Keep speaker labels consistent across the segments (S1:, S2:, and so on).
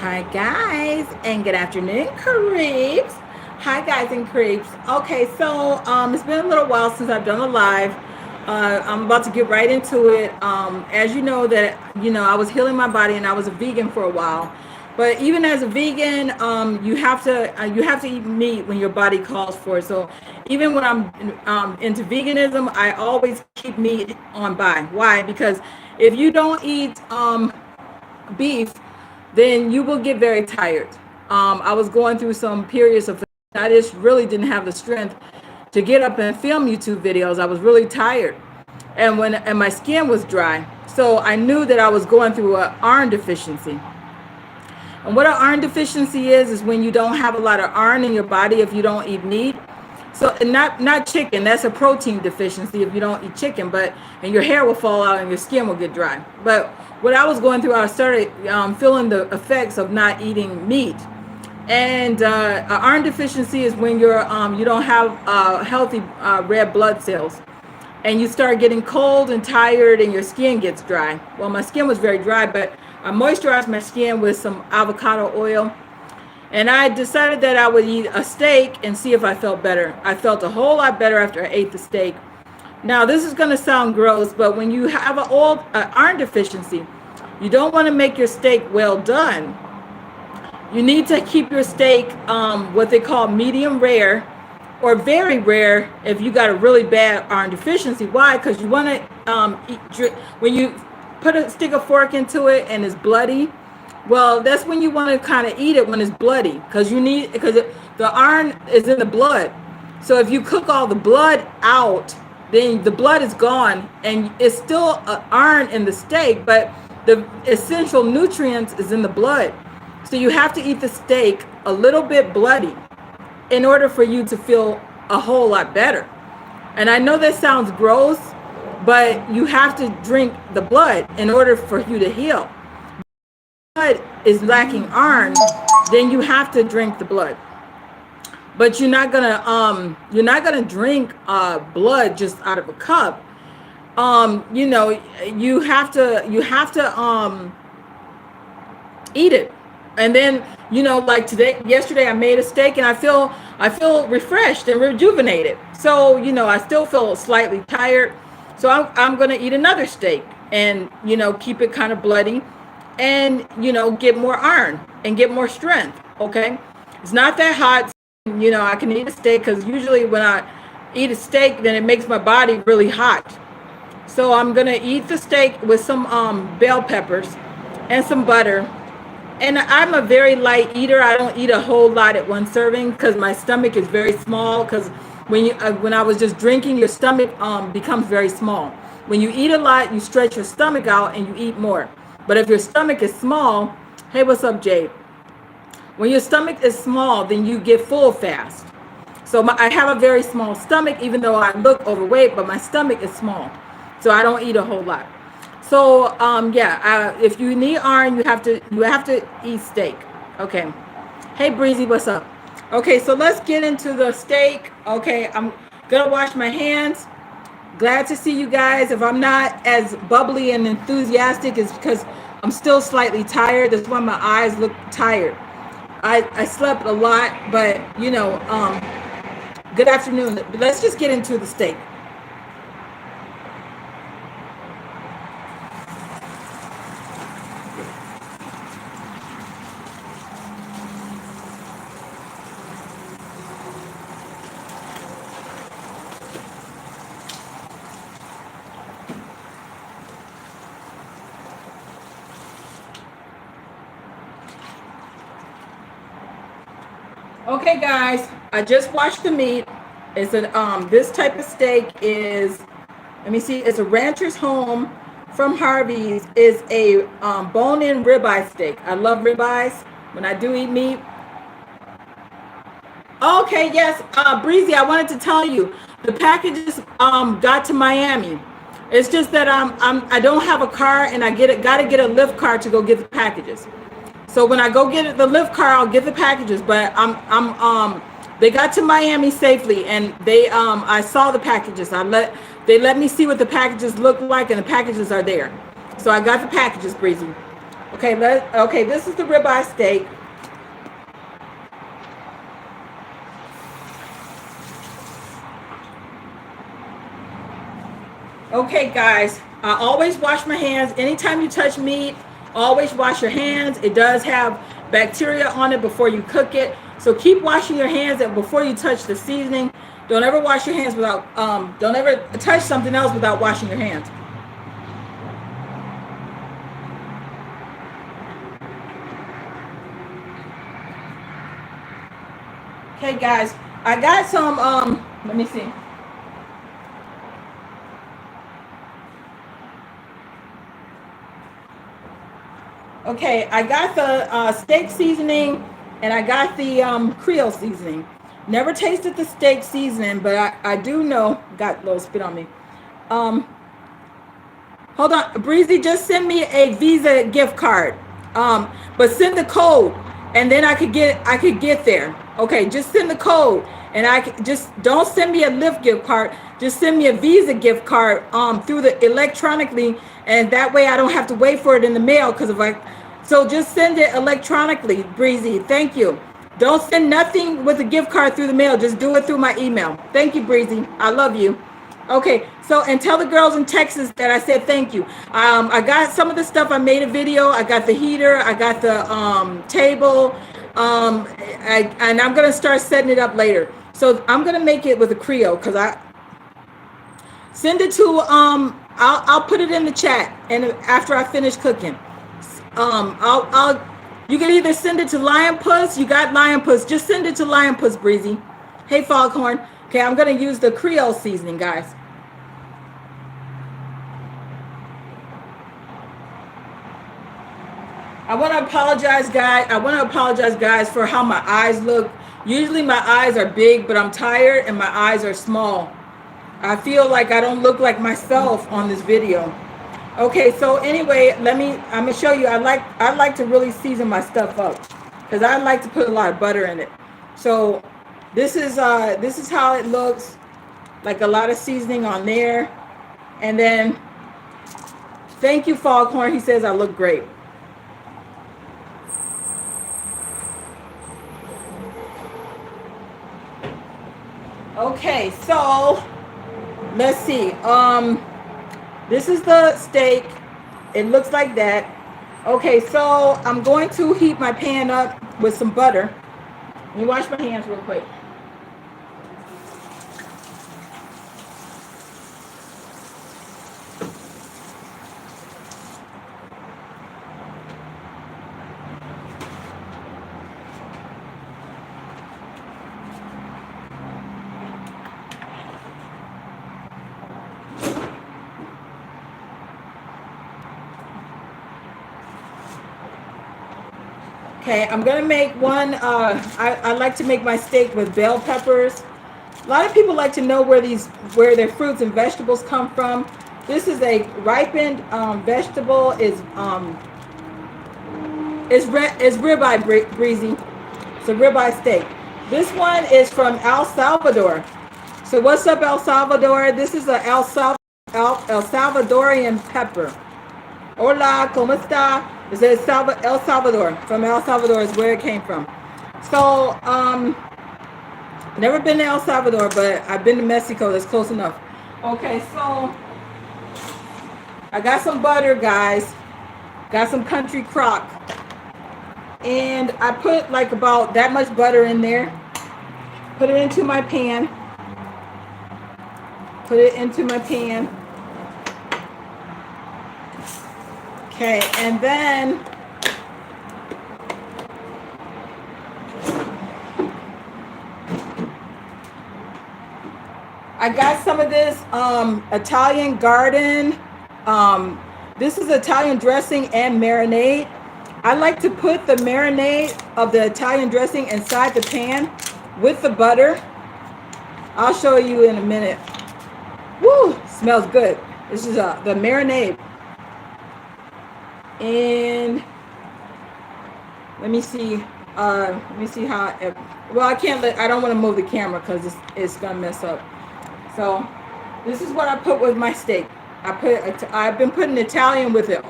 S1: Hi guys, and good afternoon, creeps. Hi guys and creeps. Okay, so it's been a little while since I've done a live. I'm about to get right into it. As you know that I was healing my body and I was a vegan for a while. But even as a vegan, you have to eat meat when your body calls for it. So even when I'm into veganism, I always keep meat on by. Why? Because if you don't eat beef, then you will get very tired. I was going through some periods of I just really didn't have the strength to get up and film YouTube videos. I was really tired, and my skin was dry. So I knew that I was going through an iron deficiency. And what an iron deficiency is when you don't have a lot of iron in your body if you don't eat meat. So and not chicken. That's a protein deficiency if you don't eat chicken. And your hair will fall out and your skin will get dry. But what I was going through, I started feeling the effects of not eating meat. And iron deficiency is when you don't have healthy red blood cells, and you start getting cold and tired, and your skin gets dry. Well, my skin was very dry, but I moisturized my skin with some avocado oil, and I decided that I would eat a steak and see if I felt better. I felt a whole lot better after I ate the steak. Now, this is going to sound gross, but when you have an iron deficiency, you don't want to make your steak well done. You need to keep your steak what they call medium rare or very rare if you got a really bad iron deficiency. Why? Because you want to when you stick a fork into it and it's bloody. Well, that's when you want to kind of eat it when it's bloody, because the iron is in the blood. So if you cook all the blood out, then the blood is gone, and it's still iron in the steak, but the essential nutrients is in the blood. So you have to eat the steak a little bit bloody in order for you to feel a whole lot better. And I know that sounds gross, but you have to drink the blood in order for you to heal. Blood is lacking iron, then you have to drink the blood. But you're not gonna drink blood just out of a cup. You have to eat it. And then, like yesterday I made a steak and I feel refreshed and rejuvenated. So, I still feel slightly tired. So I'm going to eat another steak and, keep it kind of bloody and, get more iron and get more strength. Okay. It's not that hot. I can eat a steak because usually when I eat a steak, then it makes my body really hot. So I'm going to eat the steak with some bell peppers and some butter. And I'm a very light eater. I don't eat a whole lot at one serving because my stomach is very small. Because when I was just drinking, your stomach becomes very small. When you eat a lot, you stretch your stomach out and you eat more. But if your stomach is small, hey, what's up, Jade? When your stomach is small, then you get full fast. So I have a very small stomach, even though I look overweight, but my stomach is small. So I don't eat a whole lot. So if you need iron, you have to eat steak. Okay. Hey Breezy, what's up? Okay, so let's get into the steak. Okay, I'm gonna wash my hands. Glad to see you guys. If I'm not as bubbly and enthusiastic, it's because I'm still slightly tired. That's why my eyes look tired. I slept a lot, but good afternoon. Let's just get into the steak. Okay, guys, I just washed the meat. It's this type of steak is, let me see, it's a Rancher's Home from Harvey's. Is a bone-in ribeye steak. I love ribeyes when I do eat meat. Okay, yes, Breezy, I wanted to tell you the packages got to Miami. It's just that I don't have a car and I gotta get a lift car to go get the packages. So when I go get the lift car, I'll get the packages. But they got to Miami safely, and I saw the packages. They let me see what the packages look like, and the packages are there. So I got the packages, Breezy. Okay, this is the ribeye steak. Okay, guys, I always wash my hands. Anytime you touch meat, always wash your hands. It does have bacteria on it before you cook it. So keep washing your hands before you touch the seasoning. Don't ever wash your hands without, don't ever touch something else without washing your hands. Okay, guys, I got some, let me see. Okay, I got the steak seasoning and I got the Creole seasoning. Never tasted the steak seasoning, but I do know, got a little spit on me. Hold on, Breezy, just send me a Visa gift card. But send the code and then I could get there. Okay, just send the code and just don't send me a Lyft gift card. Just send me a Visa gift card through the electronically, and that way I don't have to wait for it in the mail so just send it electronically, Breezy. Thank you. Don't send nothing with a gift card through the mail. Just do it through my email. Thank you, Breezy. I love you. Okay, so and tell the girls in Texas that I said thank you. I got some of the stuff. I made a video. I got the heater. I got the table. And I'm gonna start setting it up later. So I'm gonna make it with a Creole because I send it to I'll put it in the chat and after I finish cooking. You can either send it to LionPuss. You got LionPuss. Just send it to LionPuss, Breezy. Hey, Foghorn. Okay, I'm going to use the Creole seasoning, guys. I want to apologize, guys, for how my eyes look. Usually my eyes are big, but I'm tired and my eyes are small. I feel like I don't look like myself on this video. Okay, so anyway, I'm gonna show you. I like to really season my stuff up because I like to put a lot of butter in it. So this is how it looks, like a lot of seasoning on there. And then thank you, Foghorn. He says I look great. Okay, so let's see. This is the steak. It looks like that. Okay, so I'm going to heat my pan up with some butter. Let me wash my hands real quick. Okay, I'm gonna make one. I like to make my steak with bell peppers. A lot of people like to know where their fruits and vegetables come from. This is a ripened vegetable. Is ribeye, Breezy. It's a ribeye steak. This one is from El Salvador. So what's up, El Salvador? This is a El Salvadorian pepper. Hola, ¿cómo está? It says El Salvador. From El Salvador is where it came from. So, never been to El Salvador, but I've been to Mexico. That's close enough. Okay, so I got some butter, guys. Got some country crock. And I put like about that much butter in there. Put it into my pan. Okay, and then I got some of this Italian garden. This is Italian dressing and marinade. I like to put the marinade of the Italian dressing inside the pan with the butter. I'll show you in a minute. Woo, smells good. This is the marinade. And let me see how well I don't want to move the camera because it's gonna mess up. So this is what I put with my steak. I've been putting Italian with it.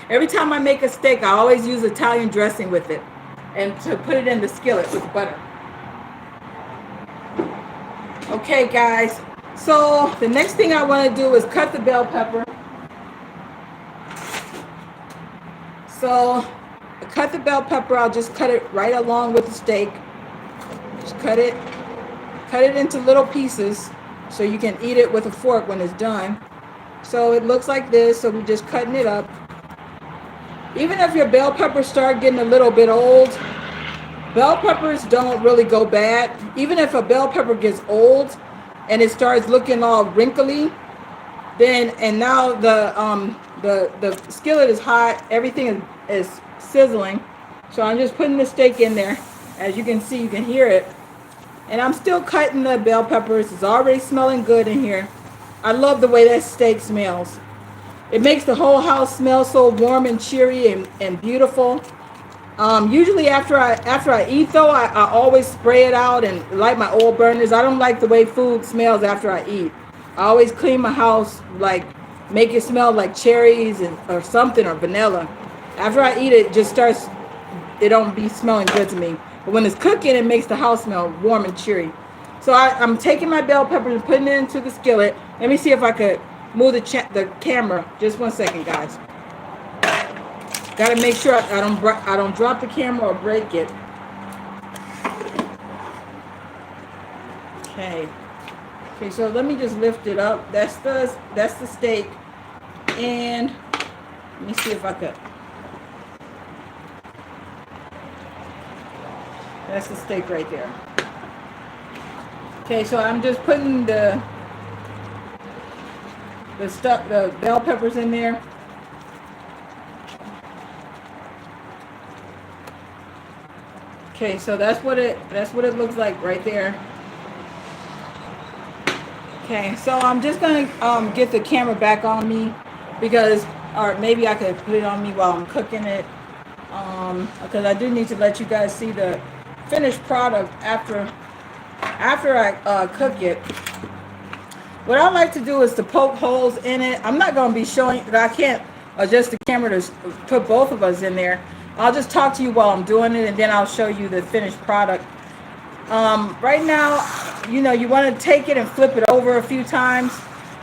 S1: Every time I make a steak, I always use Italian dressing with it, and to put it in the skillet with butter. Okay, guys. So the next thing I want to do is cut the bell pepper. So I cut the bell pepper. I'll just cut it right along with the steak. Just cut it into little pieces so you can eat it with a fork when it's done. So it looks like this. So we're just cutting it up. Even if your bell peppers start getting a little bit old, bell peppers don't really go bad. Even if a bell pepper gets old and it starts looking all wrinkly, then, and now the skillet is hot, everything is sizzling. So I'm just putting the steak in there. As you can see, you can hear it. And I'm still cutting the bell peppers. It's already smelling good in here. I love the way that steak smells. It makes the whole house smell so warm and cheery and beautiful. Usually after I eat though, I always spray it out and light my oil burners. I don't like the way food smells after I eat. I always clean my house, like make it smell like cherries or something, or vanilla. After I eat it, it don't be smelling good to me. But when it's cooking, it makes the house smell warm and cheery. So I'm taking my bell peppers and putting it into the skillet. Let me see if I could move the camera. Just 1 second, guys. Got to make sure I don't drop the camera or break it. Okay. Okay, so let me just lift it up. That's the steak. And let me see if I could. That's the steak right there. Okay, so I'm just putting the bell peppers in there. Okay, so that's what it looks like right there. Okay, so I'm just gonna get the camera back on me or maybe I could put it on me while I'm cooking it. Because I do need to let you guys see the finished product after I cook it. What I like to do is to poke holes in it. I'm not going to be showing that. I can't adjust the camera to put both of us in there. I'll just talk to you while I'm doing it, and then I'll show you the finished product. Right now, you want to take it and flip it over a few times.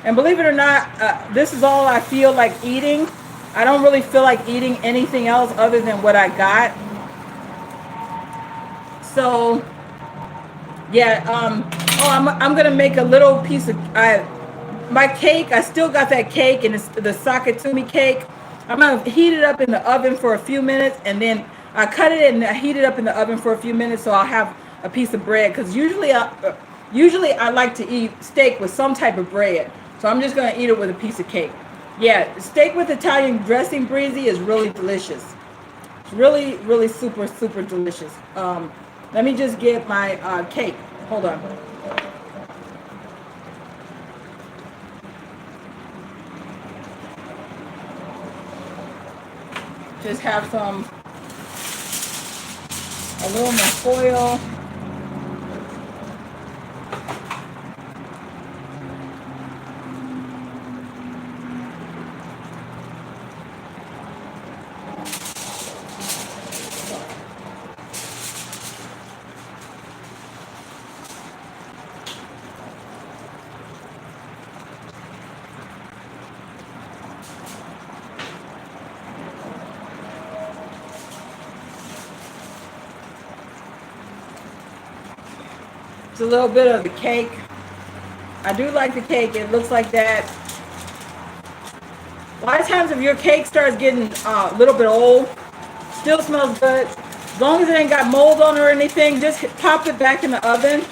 S1: And believe it or not, this is all I feel like eating. I don't really feel like eating anything else other than what I got. So yeah, I'm gonna make a little piece of my cake. I still got that cake, and it's the sakatumi cake. I'm gonna heat it up in the oven for a few minutes, and then I cut it and I heat it up in the oven for a few minutes, so I'll have a piece of bread. Because usually I like to eat steak with some type of bread, so I'm just gonna eat it with a piece of cake. Yeah, steak with Italian dressing, Breezy, is really delicious. It's really, really super, super delicious. Let me just get my cake. Hold on. Just have some aluminum foil. A little bit of the cake. I do like the cake. It looks like that. A lot of times if your cake starts getting a little bit old, still smells good. As long as it ain't got mold on it or anything, just pop it back in the oven.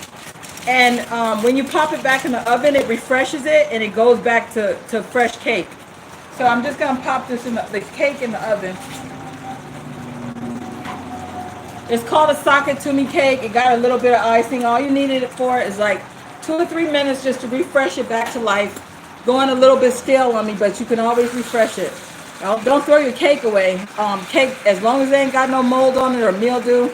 S1: And when you pop it back in the oven, it refreshes it and it goes back to fresh cake. So I'm just going to pop this in the cake in the oven. It's called a sakatumi cake. It got a little bit of icing. All you needed it for is like 2 or 3 minutes just to refresh it back to life. Going a little bit stale on me, but you can always refresh it. Don't throw your cake away. Cake, as long as it ain't got no mold on it or mildew,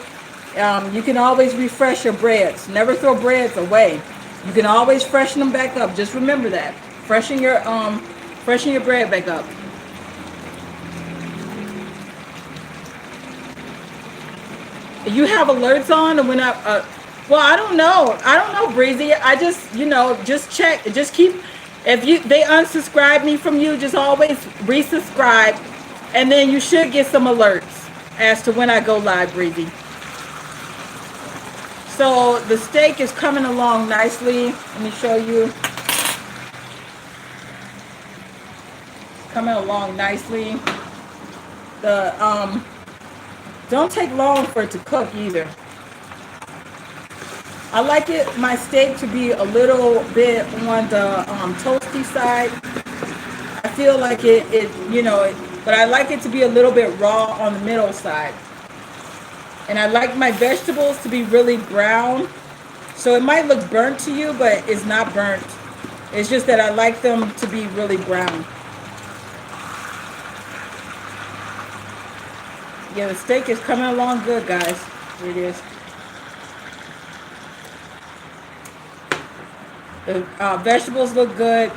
S1: you can always refresh your breads. Never throw breads away. You can always freshen them back up. Just remember that. Freshen Freshen your bread back up. You have alerts on, and when well, I don't know, Breezy. I just, just check, just keep. If they unsubscribe me from you, just always resubscribe, and then you should get some alerts as to when I go live, Breezy. So the steak is coming along nicely. Let me show you. Coming along nicely. The don't take long for it to cook either. I like my steak to be a little bit on the toasty side. I feel like but I like it to be a little bit raw on the middle side. And I like my vegetables to be really brown. So it might look burnt to you, but it's not burnt. It's just that I like them to be really brown. Yeah, the steak is coming along good, guys. Here it is. The vegetables look good.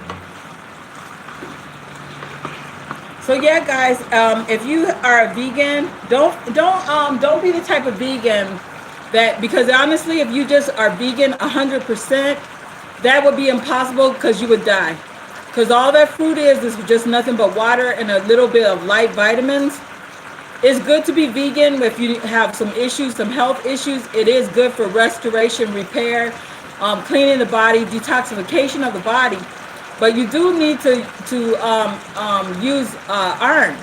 S1: So yeah, guys, if you are a vegan, don't be the type of vegan because honestly, if you just are vegan 100%, that would be impossible because you would die. Because all that fruit is just nothing but water and a little bit of light vitamins. It's good to be vegan if you have some issues, some health issues. It is good for restoration, repair, cleaning the body, detoxification of the body. But you do need to use iron,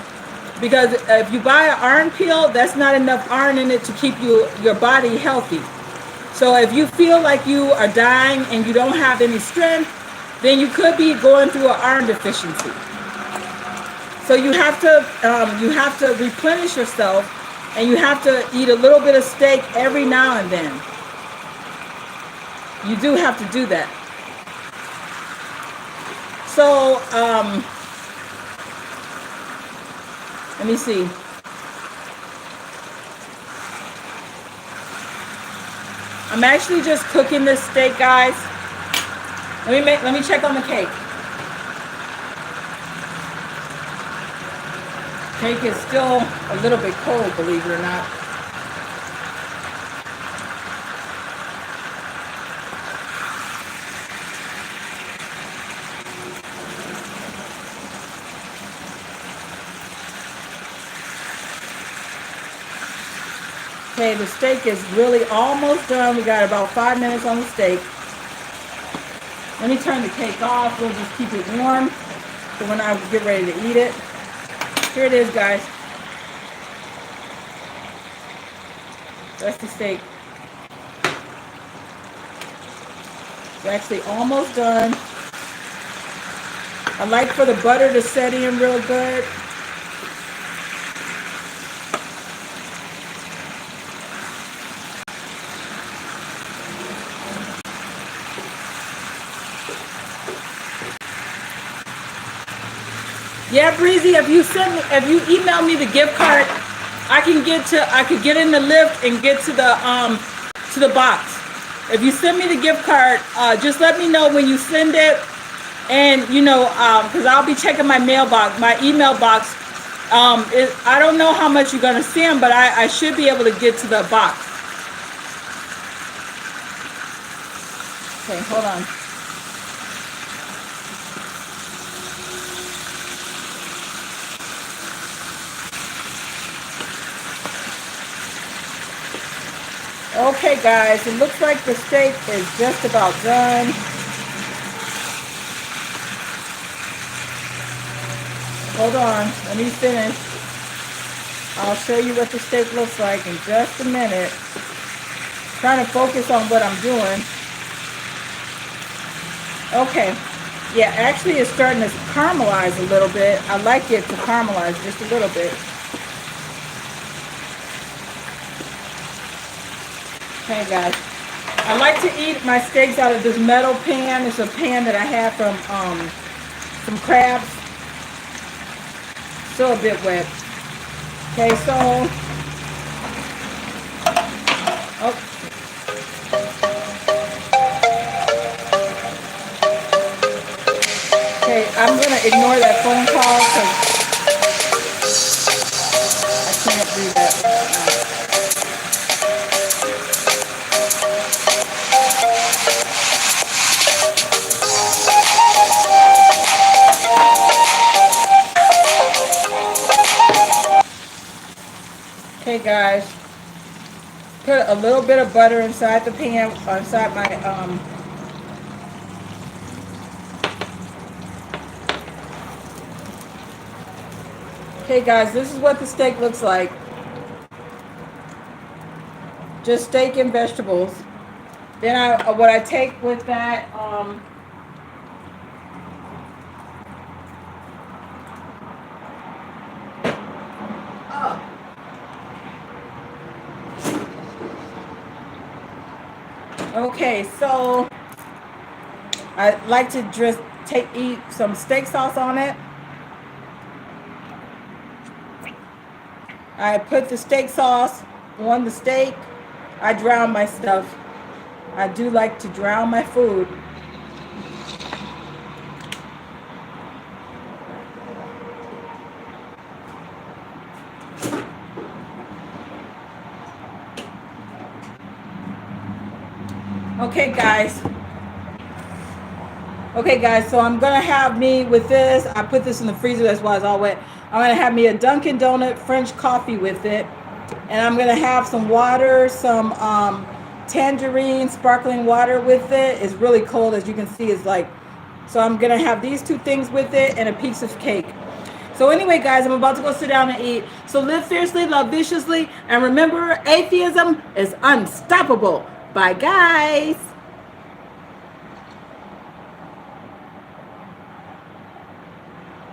S1: because if you buy an iron pill, that's not enough iron in it to keep your body healthy. So if you feel like you are dying and you don't have any strength, then you could be going through an iron deficiency. So you have to replenish yourself, and you have to eat a little bit of steak every now and then. You do have to do that. So let me see. I'm actually just cooking this steak, guys. Let me check on the cake. Cake is still a little bit cold, believe it or not. Okay, the steak is really almost done. We got about 5 minutes on the steak. Let me turn the cake off. We'll just keep it warm so when I get ready to eat it. Here it is, guys. That's the steak. It's actually almost done. I like for the butter to set in real good. Yeah, Breezy, if you email me the gift card, I could get in the lift and get to the box. If you send me the gift card, just let me know when you send it, and because I'll be checking my mailbox, my email box. I don't know how much you're gonna send, but I should be able to get to the box. Okay, hold on. Okay, guys, it looks like the steak is just about done. Hold on, let me finish. I'll show you what the steak looks like in just a minute. Trying to focus on what I'm doing. Okay, yeah, actually it's starting to caramelize a little bit. I like it to caramelize just a little bit. Okay, guys, I like to eat my steaks out of this metal pan. It's a pan that I have from some crabs. Still a bit wet. Okay, so okay, I'm gonna ignore that phone call because I can't do that right now. Okay, guys. Put a little bit of butter inside the pan, inside my Okay, guys, this is what the steak looks like. Just steak and vegetables. Then what I take with that oh. Okay, so I like to just eat some steak sauce on it. I put the steak sauce on the steak. I drown my stuff. I do like to drown my food. Okay, guys. Okay, guys, so I'm gonna have me with this. I put this in the freezer, that's why it's all wet. I'm gonna have me a Dunkin' Donut French coffee with it. And I'm gonna have some water, some tangerine sparkling water with it. It's really cold, as you can see. It's like, so I'm gonna have these two things with it and a piece of cake. So anyway, guys, I'm about to go sit down and eat. So live fiercely, love viciously, and remember, atheism is unstoppable. Bye, guys.